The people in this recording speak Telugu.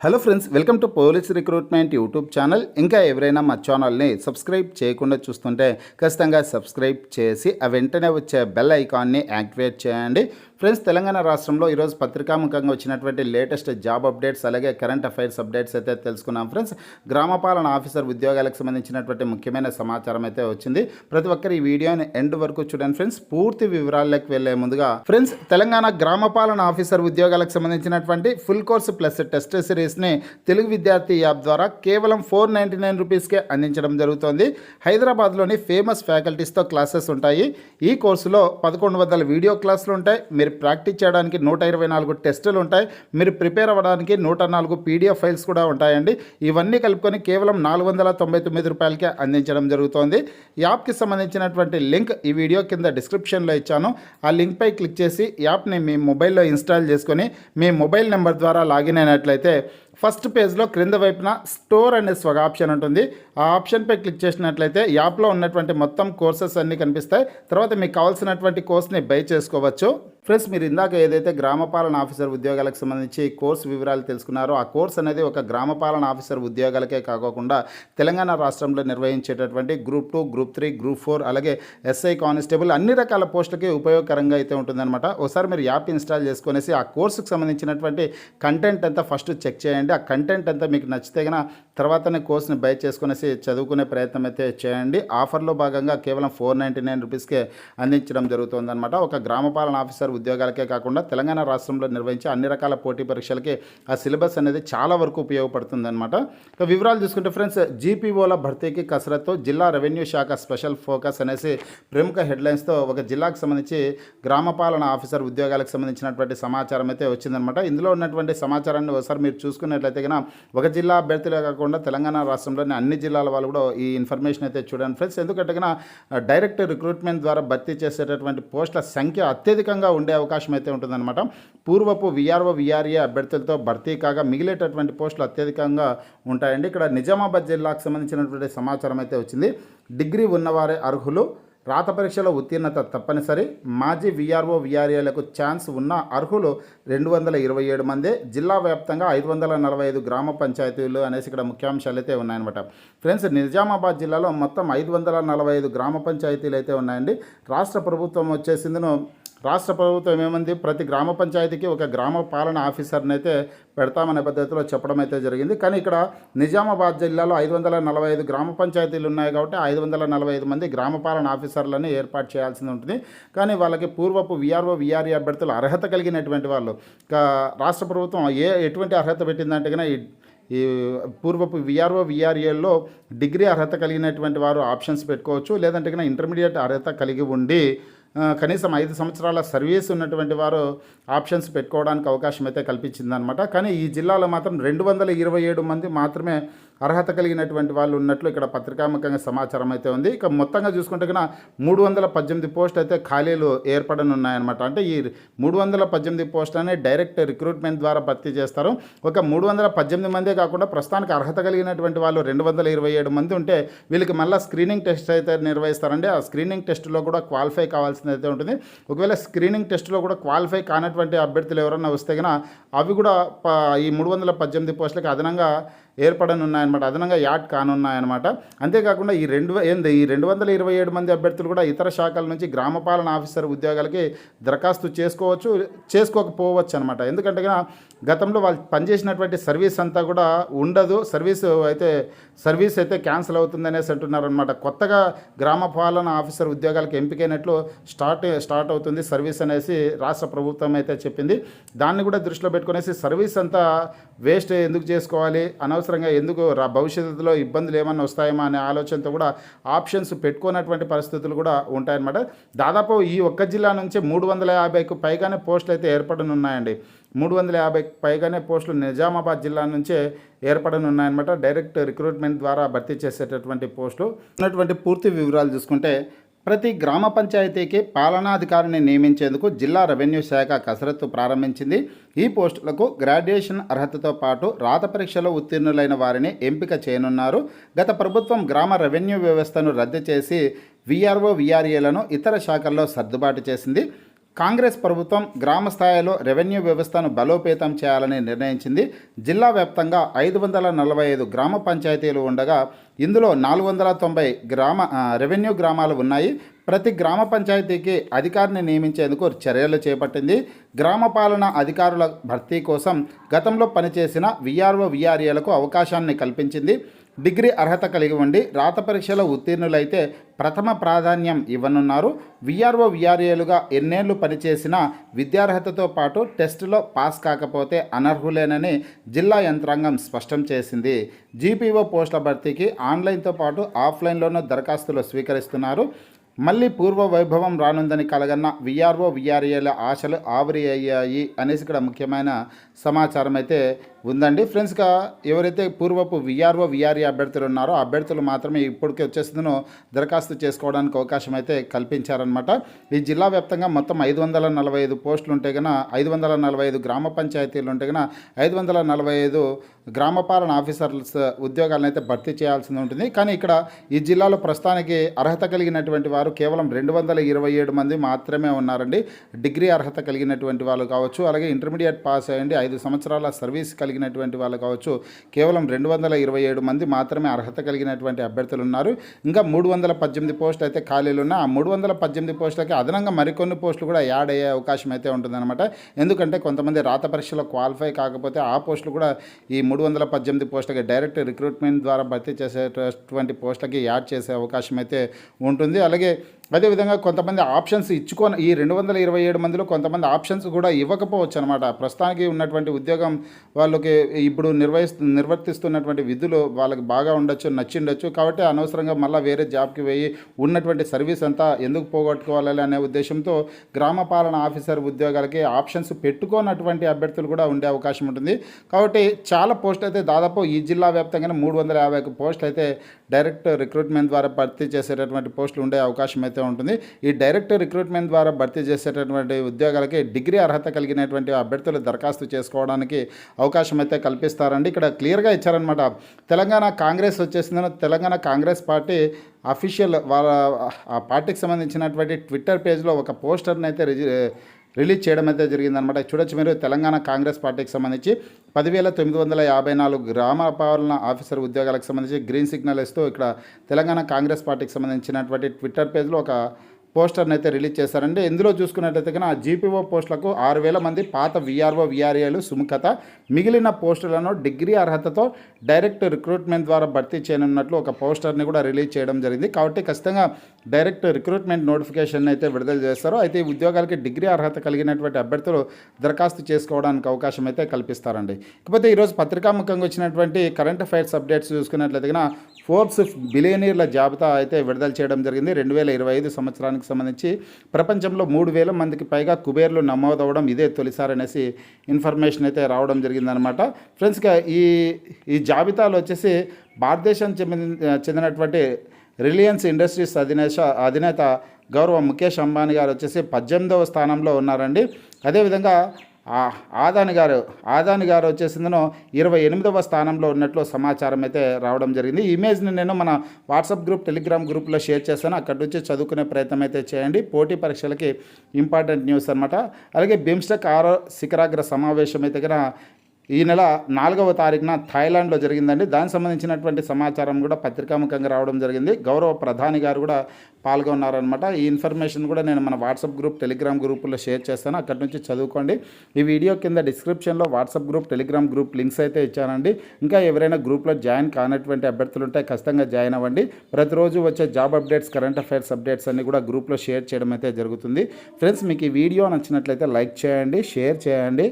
Hello friends, welcome to police recruitment YouTube channel. ఇంకా ఎవరైనా మా ఛానల్ని సబ్స్క్రైబ్ చేయకుండా చూస్తుంటే ఖచ్చితంగా సబ్స్క్రైబ్ చేసి ఆ వెంటనే వచ్చే బెల్ ఐకాన్ని యాక్టివేట్ చేయండి. ఫ్రెండ్స్, తెలంగాణ రాష్ట్రంలో ఈరోజు పత్రికాముఖంగా వచ్చినటువంటి లేటెస్ట్ జాబ్ అప్డేట్స్ అలాగే కరెంట్ అఫైర్స్ అప్డేట్స్ అయితే తెలుసుకున్నాం. ఫ్రెండ్స్, గ్రామపాలన ఆఫీసర్ ఉద్యోగాలకు సంబంధించినటువంటి ముఖ్యమైన సమాచారం అయితే వచ్చింది. ప్రతి ఒక్కరు ఈ వీడియోని ఎండ్ వరకు చూడండి. ఫ్రెండ్స్, పూర్తి వివరాల్లోకి వెళ్లే ముందుగా ఫ్రెండ్స్, తెలంగాణ గ్రామపాలన ఆఫీసర్ ఉద్యోగాలకు సంబంధించినటువంటి ఫుల్ కోర్సు ప్లస్ టెస్ట్ సిరీస్ని తెలుగు విద్యార్థి యాప్ ద్వారా కేవలం 499 రూపీస్కే అందించడం జరుగుతోంది. హైదరాబాద్లోని ఫేమస్ ఫ్యాకల్టీస్తో క్లాసెస్ ఉంటాయి. ఈ కోర్సులో 1100 వీడియో క్లాసులు ఉంటాయి. మీరు ప్రాక్టీస్ చేయడానికి 124 టెస్టులు ఉంటాయి. మీరు ప్రిపేర్ అవ్వడానికి 104 పీడిఎఫ్ ఫైల్స్ కూడా ఉంటాయండి. ఇవన్నీ కలుపుకొని కేవలం 499 రూపాయలకే అందించడం జరుగుతోంది. యాప్కి సంబంధించినటువంటి లింక్ ఈ వీడియో కింద డిస్క్రిప్షన్లో ఇచ్చాను. ఆ లింక్పై క్లిక్ చేసి యాప్ని మీ మొబైల్లో ఇన్స్టాల్ చేసుకొని మీ మొబైల్ నెంబర్ ద్వారా లాగిన్ అయినట్లయితే ఫస్ట్ పేజ్లో క్రింద వైపున స్టోర్ అనే ఒక ఆప్షన్ ఉంటుంది. ఆ ఆప్షన్పై క్లిక్ చేసినట్లయితే యాప్లో ఉన్నటువంటి మొత్తం కోర్సెస్ అన్నీ కనిపిస్తాయి. తర్వాత మీకు కావాల్సినటువంటి కోర్స్ని బై చేసుకోవచ్చు. ఫ్రెండ్స్, మీరు ఇందాక ఏదైతే గ్రామపాలన ఆఫీసర్ ఉద్యోగాలకు సంబంధించి కోర్సు వివరాలు తెలుసుకున్నారో ఆ కోర్స్ అనేది ఒక గ్రామపాలన ఆఫీసర్ ఉద్యోగాలకే కాకుండా తెలంగాణ రాష్ట్రంలో నిర్వహించేటటువంటి గ్రూప్ 2, గ్రూప్ 3, గ్రూప్ 4 అలాగే ఎస్ఐ కానిస్టేబుల్ అన్ని రకాల పోస్టులకి ఉపయోగకరంగా అయితే ఉంటుందన్నమాట. ఒకసారి మీరు యాప్ ఇన్స్టాల్ చేసుకునేసి ఆ కోర్సుకు సంబంధించినటువంటి కంటెంట్ అంతా ఫస్ట్ చెక్ చేయండి. ఆ కంటెంట్ అంతా మీకు నచ్చితే గన తర్వాతనే కోర్స్ని బై చేసుకునేసి చదువుకునే ప్రయత్నం అయితే చేయండి. ఆఫర్లో భాగంగా కేవలం 499 రూపీస్కే అందించడం జరుగుతుందన్నమాట. ఒక గ్రామపాలన ఆఫీసర్ ఉద్యోగాలకే కాకుండా తెలంగాణ రాష్ట్రంలో నిర్వహించే అన్ని రకాల పోటీ పరీక్షలకి ఆ సిలబస్ అనేది చాలా వరకు ఉపయోగపడుతుందన్నమాట. ఇక వివరాలు చూసుకుంటే ఫ్రెండ్స్, జీపీఓల భర్తీకి కసరత్తు, జిల్లా రెవెన్యూ శాఖ స్పెషల్ ఫోకస్ అనేసి ప్రముఖ హెడ్లైన్స్తో ఒక జిల్లాకు సంబంధించి గ్రామపాలన ఆఫీసర్ ఉద్యోగాలకు సంబంధించినటువంటి సమాచారం అయితే వచ్చిందనమాట. ఇందులో ఉన్నటువంటి సమాచారాన్ని ఒకసారి మీరు చూసుకున్నట్లయితే కనుక ఒక జిల్లా అభ్యర్థులే కాకుండా తెలంగాణ రాష్ట్రంలోని అన్ని జిల్లాల వాళ్ళు కూడా ఈ ఇన్ఫర్మేషన్ అయితే చూడండి ఫ్రెండ్స్. ఎందుకంటే కనుక డైరెక్ట్ రిక్రూట్మెంట్ ద్వారా భర్తీ చేసేటటువంటి పోస్టుల సంఖ్య అత్యధికంగా ఉండే అవకాశం అయితే ఉంటుందన్నమాట. పూర్వపు విఆర్ఓ విఆర్ఏ అభ్యర్థులతో భర్తీ కాగా మిగిలేటటువంటి పోస్టులు అత్యధికంగా ఉంటాయండి. ఇక్కడ నిజామాబాద్ జిల్లాకు సంబంధించినటువంటి సమాచారం అయితే వచ్చింది. డిగ్రీ ఉన్నవారే అర్హులు, రాత పరీక్షలో ఉత్తీర్ణత తప్పనిసరి, మాజీ విఆర్ఓ విఆర్ఏలకు ఛాన్స్ ఉన్న అర్హులు 227 మంది, జిల్లా వ్యాప్తంగా 545 గ్రామ పంచాయతీలు అనేసి ఇక్కడ ముఖ్యాంశాలు అయితే ఉన్నాయన్నమాట. ఫ్రెండ్స్, నిజామాబాద్ జిల్లాలో మొత్తం 545 గ్రామ పంచాయతీలు అయితే ఉన్నాయండి. రాష్ట్ర ప్రభుత్వం ఏమంది, ప్రతి గ్రామ పంచాయతీకి ఒక గ్రామ పాలన ఆఫీసర్ని అయితే పెడతామనే పద్ధతిలో చెప్పడం అయితే జరిగింది. కానీ ఇక్కడ నిజామాబాద్ జిల్లాలో 545 గ్రామ పంచాయతీలు ఉన్నాయి కాబట్టి 545 మంది గ్రామ పాలన ఆఫీసర్లను ఏర్పాటు చేయాల్సి ఉంటుంది. కానీ వాళ్ళకి పూర్వపు విఆర్ఓ విఆర్ఏ అభ్యర్థులు అర్హత కలిగినటువంటి వాళ్ళు రాష్ట్ర ప్రభుత్వం ఎటువంటి అర్హత పెట్టిందంటే కనుక ఈ పూర్వపు విఆర్ఓ విఆర్ఏల్లో డిగ్రీ అర్హత కలిగినటువంటి వారు ఆప్షన్స్ పెట్టుకోవచ్చు. లేదంటే కనుక ఇంటర్మీడియట్ అర్హత కలిగి ఉండి కనీసం 5 సంవత్సరాల సర్వీస్ ఉన్నటువంటి వారు ఆప్షన్స్ పెట్టుకోవడానికి అవకాశం అయితే కల్పించిందనమాట. కానీ ఈ జిల్లాలో మాత్రం 227 మంది మాత్రమే అర్హత కలిగినటువంటి వాళ్ళు ఉన్నట్లు ఇక్కడ పత్రికాముఖంగా సమాచారం అయితే ఉంది. ఇక మొత్తంగా చూసుకుంటే కన్నా 318 పోస్టులు అయితే ఖాళీలు ఏర్పడనున్నాయన్నమాట. అంటే ఈ 318 పోస్టులనే డైరెక్ట్ రిక్రూట్మెంట్ ద్వారా భర్తీ చేస్తారు. ఒక 318 మందే కాకుండా ప్రస్తుతానికి అర్హత కలిగినటువంటి వాళ్ళు 227 మంది ఉంటే వీళ్ళకి మళ్ళీ స్క్రీనింగ్ టెస్ట్ అయితే నిర్వహిస్తారండి. ఆ స్క్రీనింగ్ టెస్ట్లో కూడా క్వాలిఫై కావాల్సింది అయితే ఉంటుంది. ఒకవేళ స్క్రీనింగ్ టెస్ట్లో కూడా క్వాలిఫై కానటువంటి అభ్యర్థులు ఎవరన్నా వస్తే కన్నా అవి కూడా ఈ 318 పోస్టులకి అదనంగా ఏర్పడనున్నాయన్నమాట, అదనంగా యాడ్ కానున్నాయన్నమాట. అంతేకాకుండా ఈ 227 మంది అభ్యర్థులు కూడా ఇతర శాఖల నుంచి గ్రామపాలన ఆఫీసర్ ఉద్యోగాలకి దరఖాస్తు చేసుకోకపోవచ్చు అనమాట. ఎందుకంటే గతంలో వాళ్ళు పనిచేసినటువంటి సర్వీస్ అంతా కూడా ఉండదు, సర్వీస్ అయితే క్యాన్సిల్ అవుతుందనేసి అంటున్నారనమాట. కొత్తగా గ్రామపాలన ఆఫీసర్ ఉద్యోగాలకు ఎంపికైనట్లు స్టార్ట్ అవుతుంది సర్వీస్ అనేసి రాష్ట్ర ప్రభుత్వం అయితే చెప్పింది. దాన్ని కూడా దృష్టిలో పెట్టుకునేసి సర్వీస్ అంతా వేస్ట్ ఎందుకు చేసుకోవాలి, అనవసరంగా ఎందుకు భవిష్యత్తులో ఇబ్బందులు ఏమన్నా వస్తాయేమో అనే ఆలోచనతో కూడా ఆప్షన్స్ పెట్టుకున్నటువంటి పరిస్థితులు కూడా ఉంటాయన్నమాట. దాదాపు ఈ ఒక్క జిల్లా నుంచి 350కు పైగానే పోస్టులు అయితే ఏర్పడనున్నాయండి. 350కి పైగానే పోస్టులు నిజామాబాద్ జిల్లా నుంచే ఏర్పడనున్నాయన్నమాట. డైరెక్ట్ రిక్రూట్మెంట్ ద్వారా భర్తీ చేసేటటువంటి పోస్టులు ఉన్నటువంటి పూర్తి వివరాలు చూసుకుంటే, ప్రతి గ్రామ పంచాయతీకి పాలనాధికారిని నియమించేందుకు జిల్లా రెవెన్యూ శాఖ కసరత్తు ప్రారంభించింది. ఈ పోస్టులకు గ్రాడ్యుయేషన్ అర్హతతో పాటు రాత పరీక్షలో ఉత్తీర్ణులైన వారిని ఎంపిక చేయనున్నారు. గత ప్రభుత్వం గ్రామ రెవెన్యూ వ్యవస్థను రద్దు చేసి విఆర్ఓ విఆర్ఏలను ఇతర శాఖల్లో సర్దుబాటు చేసింది. కాంగ్రెస్ ప్రభుత్వం గ్రామ స్థాయిలో రెవెన్యూ వ్యవస్థను బలోపేతం చేయాలని నిర్ణయించింది. జిల్లా వ్యాప్తంగా 545 గ్రామ పంచాయతీలు ఉండగా ఇందులో 490 రెవెన్యూ గ్రామాలు ఉన్నాయి. ప్రతి గ్రామ పంచాయతీకి అధికారిని నియమించేందుకు చర్యలు చేపట్టింది. గ్రామ పాలన అధికారుల భర్తీ కోసం గతంలో పనిచేసిన విఆర్ఓ విఆర్ఏలకు అవకాశాన్ని కల్పించింది. డిగ్రీ అర్హత కలిగి ఉండి రాత పరీక్షలో ఉత్తీర్ణులైతే ప్రథమ ప్రాధాన్యం ఇవ్వనున్నారు. విఆర్ఓ విఆర్ఏలుగా ఎన్నేళ్లు పనిచేసిన విద్యార్హతతో పాటు టెస్టులో పాస్ కాకపోతే అనర్హులేనని జిల్లా యంత్రాంగం స్పష్టం చేసింది. జీపీఓ పోస్టుల భర్తీకి ఆన్లైన్తో పాటు ఆఫ్లైన్లోనూ దరఖాస్తులు స్వీకరిస్తున్నారు. మళ్ళీ పూర్వ వైభవం రానుందని కలగన్న విఆర్ఓ విఆర్ఏల ఆశలు ఆవిరి అయ్యాయి అనేసి ఇక్కడ ముఖ్యమైన సమాచారం అయితే ఉందండి. ఫ్రెండ్స్గా ఎవరైతే పూర్వపు విఆర్ఓ విఆర్ఏ అభ్యర్థులు ఉన్నారో అభ్యర్థులు మాత్రమే ఇప్పటికే వచ్చేసిందో దరఖాస్తు చేసుకోవడానికి అవకాశం అయితే కల్పించారనమాట. ఈ జిల్లా వ్యాప్తంగా మొత్తం 545 పోస్టులు ఉంటే కన్నా 545 గ్రామ పంచాయతీలు ఉంటే కన్నా 545 గ్రామ పాలన ఆఫీసర్స్ ఉద్యోగాలను అయితే భర్తీ చేయాల్సి ఉంటుంది. కానీ ఇక్కడ ఈ జిల్లాలో ప్రస్తుతానికి అర్హత కలిగినటువంటి వారు కేవలం 227 మంది మాత్రమే ఉన్నారండి. డిగ్రీ అర్హత కలిగినటువంటి వాళ్ళు కావచ్చు, అలాగే ఇంటర్మీడియట్ పాస్ అయ్యండి 5 సంవత్సరాల సర్వీస్ కలిగినటువంటి వాళ్ళు కావచ్చు, కేవలం 227 మంది మాత్రమే అర్హత కలిగినటువంటి అభ్యర్థులు ఉన్నారు. ఇంకా 318 పోస్టులు అయితే ఖాళీలు ఉన్నాయి. ఆ 318 పోస్టులకి అదనంగా మరికొన్ని పోస్టులు కూడా యాడ్ అయ్యే అవకాశం అయితే ఉంటుందన్నమాట. ఎందుకంటే కొంతమంది రాత పరీక్షలో క్వాలిఫై కాకపోతే ఆ పోస్టులు కూడా ఈ 318 పోస్టులకి డైరెక్ట్ రిక్రూట్మెంట్ ద్వారా భర్తీ చేసేటటువంటి పోస్టులకి యాడ్ చేసే అవకాశం అయితే ఉంటుంది. అలాగే అదేవిధంగా కొంతమంది ఆప్షన్స్ ఇచ్చుకొని ఈ 227 మందిలో కొంతమంది ఆప్షన్స్ కూడా ఇవ్వకపోవచ్చు అనమాట. ప్రస్తుతానికి ఉన్నటువంటి ఉద్యోగం వాళ్ళకి ఇప్పుడు నిర్వర్తిస్తున్నటువంటి విధులు వాళ్ళకి బాగా ఉండొచ్చు, నచ్చిండొచ్చు. కాబట్టి అనవసరంగా మళ్ళీ వేరే జాబ్కి పోయి ఉన్నటువంటి సర్వీస్ అంతా ఎందుకు పోగొట్టుకోవాలి అనే ఉద్దేశంతో గ్రామ పాలన ఆఫీసర్ ఉద్యోగాలకి ఆప్షన్స్ పెట్టుకోనటువంటి అభ్యర్థులు కూడా ఉండే అవకాశం ఉంటుంది. కాబట్టి చాలా పోస్టులు అయితే దాదాపు ఈ జిల్లా వ్యాప్తంగానే 351 పోస్టులు అయితే డైరెక్ట్ రిక్రూట్మెంట్ ద్వారా భర్తీ చేసేటటువంటి పోస్టులు ఉండే అవకాశం అయితే ఉంటుంది. ఈ డైరెక్ట్ రిక్రూట్మెంట్ ద్వారా భర్తీ చేసేటటువంటి ఉద్యోగాలకి డిగ్రీ అర్హత కలిగినటువంటి అభ్యర్థులు దరఖాస్తు చేసుకోవడానికి అవకాశం అయితే కల్పిస్తారండి. ఇక్కడ క్లియర్గా ఇచ్చారనమాట. తెలంగాణ కాంగ్రెస్ వచ్చేసిందని తెలంగాణ కాంగ్రెస్ పార్టీ అఫీషియల్ వాళ్ళ ఆ పార్టీకి సంబంధించినటువంటి ట్విట్టర్ పేజ్లో ఒక పోస్టర్ని అయితే రిలీజ్ చేయడం అయితే జరిగిందనమాట. చూడొచ్చు మీరు. తెలంగాణ కాంగ్రెస్ పార్టీకి సంబంధించి 10,954 గ్రామ పాలన ఆఫీసర్ ఉద్యోగాలకు సంబంధించి గ్రీన్ సిగ్నల్ ఇస్తూ ఇక్కడ తెలంగాణ కాంగ్రెస్ పార్టీకి సంబంధించినటువంటి ట్విట్టర్ పేజ్లో ఒక పోస్టర్ని అయితే రిలీజ్ చేశారండి. ఇందులో చూసుకున్నట్టయితే కన్నా జీపీఓ పోస్టులకు 6,000 మంది పాత విఆర్ఓ విఆర్ఏలు సుముఖత, మిగిలిన పోస్టులను డిగ్రీ అర్హతతో డైరెక్ట్ రిక్రూట్మెంట్ ద్వారా భర్తీ చేయనున్నట్లు ఒక పోస్టర్ని కూడా రిలీజ్ చేయడం జరిగింది. కాబట్టి ఖచ్చితంగా డైరెక్ట్ రిక్రూట్మెంట్ నోటిఫికేషన్ అయితే విడుదల చేస్తారు. అయితే ఈ ఉద్యోగాలకి డిగ్రీ అర్హత కలిగినటువంటి అభ్యర్థులు దరఖాస్తు చేసుకోవడానికి అవకాశం అయితే కల్పిస్తారండి. ఇకపోతే ఈరోజు పత్రికాముఖంగా వచ్చినటువంటి కరెంట్ అఫైర్స్ అప్డేట్స్ చూసుకున్నట్లయితే కన్నా ఫోర్బ్స్ బిలియనీర్ల జాబితా అయితే విడుదల చేయడం జరిగింది. 2025 సంవత్సరానికి సంబంధించి ప్రపంచంలో 3,000 మందికి పైగా కుబేర్లు నమోదవడం ఇదే తొలిసారి అనేసి ఇన్ఫర్మేషన్ అయితే రావడం జరిగిందనమాట. ఫ్రెండ్స్గా ఈ జాబితాలో వచ్చేసి భారతదేశం చెందినటువంటి రిలయన్స్ ఇండస్ట్రీస్ అధినేత గౌరవ ముఖేష్ అంబానీ గారు వచ్చేసి 18వ స్థానంలో ఉన్నారండి. అదేవిధంగా ఆదాని గారు వచ్చేసిందనో 28వ స్థానంలో ఉన్నట్లు సమాచారం అయితే రావడం జరిగింది. ఈ ఇమేజ్ని నేను మన వాట్సాప్ గ్రూప్, టెలిగ్రామ్ గ్రూప్లో షేర్ చేస్తాను. అక్కడి నుంచి చదువుకునే ప్రయత్నం అయితే చేయండి. పోటీ పరీక్షలకి ఇంపార్టెంట్ న్యూస్ అనమాట. అలాగే బిమ్స్టెక్ 6వ శిఖరాగ్ర సమావేశం అయితే కనుక ఈ నెల 4వ తారీఖున థాయిలాండ్లో జరిగిందండి. దానికి సంబంధించినటువంటి సమాచారం కూడా పత్రికాముఖంగా రావడం జరిగింది. గౌరవ ప్రధాని గారు కూడా పాల్గొన్నారనమాట. ఈ ఇన్ఫర్మేషన్ కూడా నేను మన వాట్సాప్ గ్రూప్, టెలిగ్రామ్ గ్రూపుల్లో షేర్ చేస్తాను. అక్కడి నుంచి చదువుకోండి. ఈ వీడియో కింద డిస్క్రిప్షన్లో WhatsApp group, Telegram group links అయితే ఇచ్చానండి. ఇంకా ఎవరైనా గ్రూప్లో జాయిన్ కానటువంటి అభ్యర్థులు ఉంటే ఖచ్చితంగా జాయిన్ అవ్వండి. ప్రతిరోజు వచ్చే job updates, current affairs updates అన్నీ కూడా గ్రూప్లో షేర్ చేయడం అయితే జరుగుతుంది. ఫ్రెండ్స్, మీకు ఈ వీడియో నచ్చినట్లయితే లైక్ చేయండి, షేర్ చేయండి.